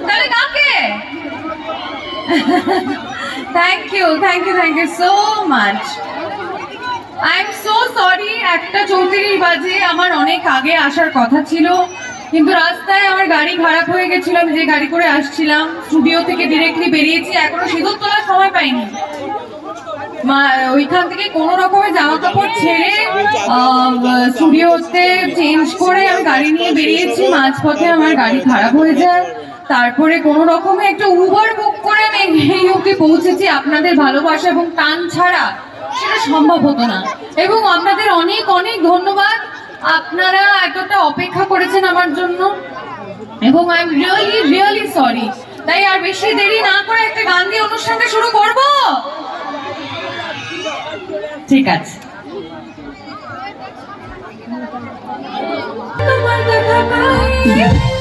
তাহলে কাকে? Thank you so much. I am so sorry. 1:34 বাজে, আমার অনেক আগে আসার কথা ছিল, কিন্তু রাস্তায় আমার গাড়ি খারাপ হয়ে গেছিল। আমি যে গাড়ি করে আসছিলাম, স্টুডিও থেকে ডিরেক্টলি বেরিয়েছি, এখনো সিঁদুর তোলার সময় পাইনি। ওইখান থেকে কোন রকমের জামা কাপড় ছেড়ে স্টুডিওতে চেঞ্জ করে আমি গাড়ি নিয়ে বেরিয়েছি। মাঝপথে আমার গাড়ি খারাপ হয়ে যায়, তারপরে কোন রকমে একটা উবার বুক করে আমি এই অব্দি পৌঁছেছি। আপনাদের ভালোবাসা এবং টান ছাড়া সেটা সম্ভব হতো না, এবং আপনাদের অনেক অনেক ধন্যবাদ। আপনারা এতটা অপেক্ষা করেছেন আমার জন্য, এবং আই এম রিয়েলি সরি। তাই আর বেশি দেরি না করে একটা গান দিয়ে অনুষ্ঠানটা শুরু করব। ঠিক আছে। তোমার দেখা পাই